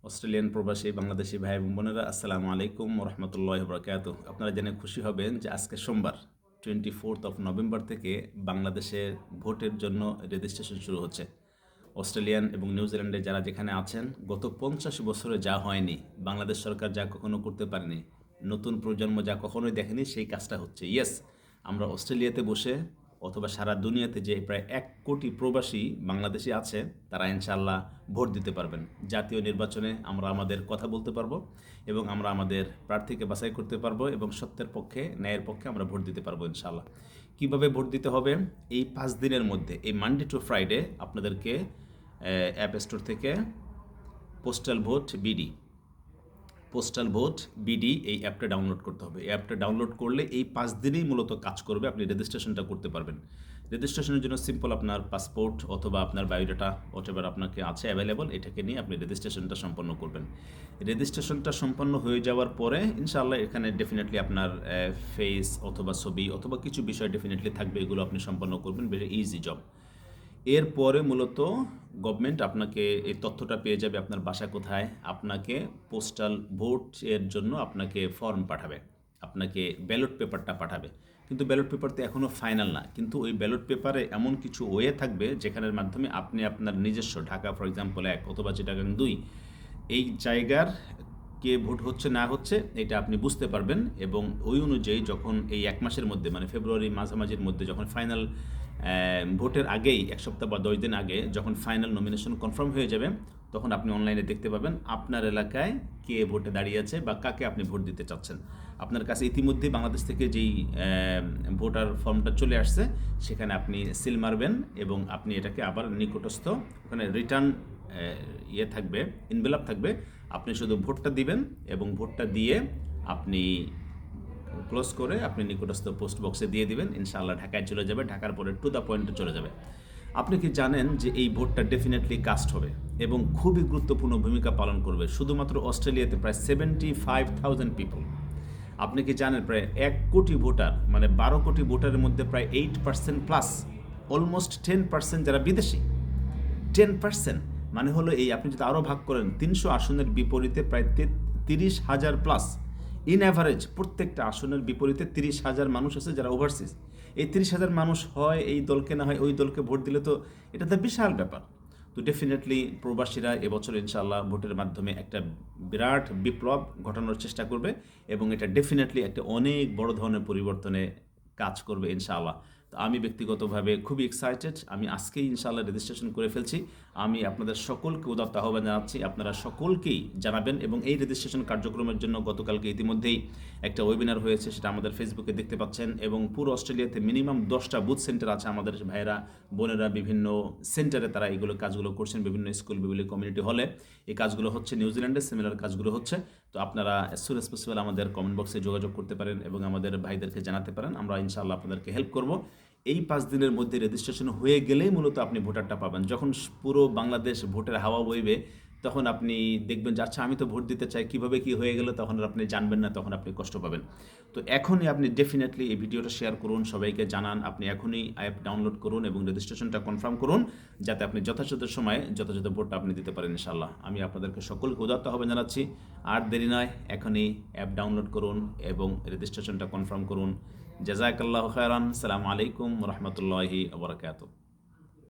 Australian প্রবাসী বাংলাদেশি ভাই এবং বোনেরা, আসসালামু আলাইকুম রহমতুল্লাহ বরকাত। আপনারা জেনে খুশি হবেন যে আজকে সোমবার 24 নভেম্বর থেকে বাংলাদেশের ভোটের জন্য রেজিস্ট্রেশন শুরু হচ্ছে। অস্ট্রেলিয়ান এবং নিউজিল্যান্ডে যারা যেখানে আছেন, গত 50 বছরে যা হয়নি, বাংলাদেশ সরকার যা কখনো করতে পারেনি, নতুন প্রজন্ম যা কখনোই দেখেনি, সেই কাজটা হচ্ছে। ইয়েস, আমরা অস্ট্রেলিয়াতে বসে অথবা সারা দুনিয়াতে যে প্রায় 1 কোটি প্রবাসী বাংলাদেশি আছে, তারা ইনশাআল্লাহ ভোট দিতে পারবেন। জাতীয় নির্বাচনে আমরা আমাদের কথা বলতে পারবো এবং আমরা আমাদের প্রার্থীকে বাছাই করতে পারবো এবং সত্যের পক্ষে, ন্যায়ের পক্ষে আমরা ভোট দিতে পারবো ইনশাআল্লাহ। কিভাবে ভোট দিতে হবে? এই 5 দিনের মধ্যে, এই মানডে টু ফ্রাইডে আপনাদেরকে অ্যাপ স্টোর থেকে পোস্টাল ভোট বিডি এই অ্যাপটা ডাউনলোড করতে হবে। এই অ্যাপটা ডাউনলোড করলে এই 5 দিনেই মূলত কাজ করবে, আপনি রেজিস্ট্রেশনটা করতে পারবেন। রেজিস্ট্রেশনের জন্য সিম্পল আপনার পাসপোর্ট অথবা আপনার বায়োডাটা হোয়াটএভার আপনাকে আছে অ্যাভেলেবল, এটাকে নিয়ে আপনি রেজিস্ট্রেশনটা সম্পন্ন করবেন। রেজিস্ট্রেশনটা সম্পন্ন হয়ে যাওয়ার পরে ইনশাআল্লাহ এখানে ডেফিনেটলি আপনার ফেস অথবা ছবি অথবা কিছু বিষয় ডেফিনেটলি থাকবে, এগুলো আপনি সম্পন্ন করবেন। Very easy job. এরপরে মূলত গভর্নমেন্ট আপনাকে এই তথ্যটা পেয়ে যাবে আপনার বাসা কোথায়, আপনাকে পোস্টাল ভোট এর জন্য আপনাকে ফর্ম পাঠাবে, আপনাকে ব্যালট পেপারটা পাঠাবে। কিন্তু ব্যালট পেপার তো এখনও ফাইনাল না, কিন্তু ওই ব্যালট পেপারে এমন কিছু ওয়ে থাকবে যেখানের মাধ্যমে আপনি আপনার নিজস্ব ঢাকা ফর এক্সাম্পল 1 অথবা চিটাগাং 2 এই জায়গার কে ভোট হচ্ছে না হচ্ছে এটা আপনি বুঝতে পারবেন। এবং ওই অনুযায়ী যখন এই 1 মাসের মধ্যে, মানে ফেব্রুয়ারি মাঝামাঝির মধ্যে, যখন ফাইনাল ভোটের আগেই 1 সপ্তাহ বা 10 দিন আগে যখন ফাইনাল নমিনেশন কনফার্ম হয়ে যাবে, তখন আপনি অনলাইনে দেখতে পাবেন আপনার এলাকায় কে ভোটে দাঁড়িয়ে আছে বা কাকে আপনি ভোট দিতে চাচ্ছেন। আপনার কাছে ইতিমধ্যেই বাংলাদেশ থেকে যেই ভোটার ফর্মটা চলে আসছে, সেখানে আপনি সিল মারবেন এবং আপনি এটাকে আবার নিকটস্থ ওখানে রিটার্ন থাকবে, ইনভেলপ থাকবে, আপনি শুধু ভোটটা দিবেন এবং ভোটটা দিয়ে আপনি ক্লোজ করে আপনি নিকটস্থ পোস্ট বক্সে দিয়ে দিবেন। ইনশাআল্লাহ ঢাকায় চলে যাবে, ঢাকার পরে টু দ্য পয়েন্টে চলে যাবে। আপনি কি জানেন যে এই ভোটটা ডেফিনেটলি কাস্ট হবে এবং খুবই গুরুত্বপূর্ণ ভূমিকা পালন করবে? শুধুমাত্র অস্ট্রেলিয়াতে প্রায় 75,000 পিপল। আপনি কি জানেন প্রায় 1 কোটি ভোটার, মানে 12 কোটি ভোটারের মধ্যে প্রায় 8% প্লাস, অলমোস্ট 10% যারা বিদেশি। 10% মানে হলো এই, আপনি যদি আরও ভাগ করেন 300 আসনের বিপরীতে প্রায় 30,000 প্লাস। ইন অ্যাভারেজ প্রত্যেকটা আসনের বিপরীতে 30,000 মানুষ আছে যারা ওভারসিজ। এই 30,000 মানুষ হয় এই দলকে, না হয় ওই দলকে ভোট দিলে তো এটা তো বিশাল ব্যাপার। তো ডেফিনেটলি প্রবাসীরা এবছর ইনশাআল্লাহ ভোটের মাধ্যমে একটা বিরাট বিপ্লব ঘটানোর চেষ্টা করবে এবং এটা ডেফিনেটলি একটা অনেক বড় ধরনের পরিবর্তনে কাজ করবে ইনশাআল্লাহ। তো আমি ব্যক্তিগতভাবে খুবই এক্সাইটেড। আমি আজকেই ইনশাআল্লাহ রেজিস্ট্রেশন করে ফেলছি। আমি আপনাদের সকলকে উদাত্ত আহ্বান জানাচ্ছি, আপনারা সকলকেই জানাবেন। এবং এই রেজিস্ট্রেশন কার্যক্রমের জন্য গতকালকে ইতিমধ্যেই একটা ওয়েবিনার হয়েছে, সেটা আমাদের ফেসবুকে দেখতে পাচ্ছেন। এবং পুরো অস্ট্রেলিয়াতে মিনিমাম 10টা বুথ সেন্টার আছে, আমাদের ভাইয়েরা বোনেরা বিভিন্ন সেন্টারে তারা এগুলো কাজগুলো করছেন, বিভিন্ন স্কুল, বিভিন্ন কমিউনিটি হলে এই কাজগুলো হচ্ছে। নিউজিল্যান্ডে সিমিলার কাজগুলো হচ্ছে। তো আপনারা অ্যাজ সুন অ্যাজ পসিবল আমাদের কমেন্ট বক্সে যোগাযোগ করতে পারেন এবং আমাদের ভাইদেরকে জানাতে পারেন। আমরা ইনশাআল্লাহ আপনাদেরকে হেল্প করব। এই 5 দিনের মধ্যে রেজিস্ট্রেশন হয়ে গেলেই মূলত আপনি ভোটারটা পাবেন। যখন পুরো বাংলাদেশ ভোটের হাওয়া বইবে, তখন আপনি দেখবেন যে আচ্ছা আমি তো ভোট দিতে চাই, কীভাবে কী হয়ে গেল, তখন আর আপনি জানবেন না, তখন আপনি কষ্ট পাবেন। তো এখনই আপনি ডেফিনেটলি এই ভিডিওটা শেয়ার করুন, সবাইকে জানান। আপনি এখনই অ্যাপ ডাউনলোড করুন এবং রেজিস্ট্রেশনটা কনফার্ম করুন, যাতে আপনি যথাযথ সময়ে যথাযথ ভোটটা আপনি দিতে পারেন ইনশাআল্লাহ। আমি আপনাদেরকে সকলকে উদাত্ত আহ্বান জানাচ্ছি। আর দেরি নয়, এখনই অ্যাপ ডাউনলোড করুন এবং রেজিস্ট্রেশনটা কনফার্ম করুন। জাযাকাল্লাহু খায়রান। আসসালামু আলাইকুম ওয়া রাহমাতুল্লাহি ওয়া বারাকাতুহু।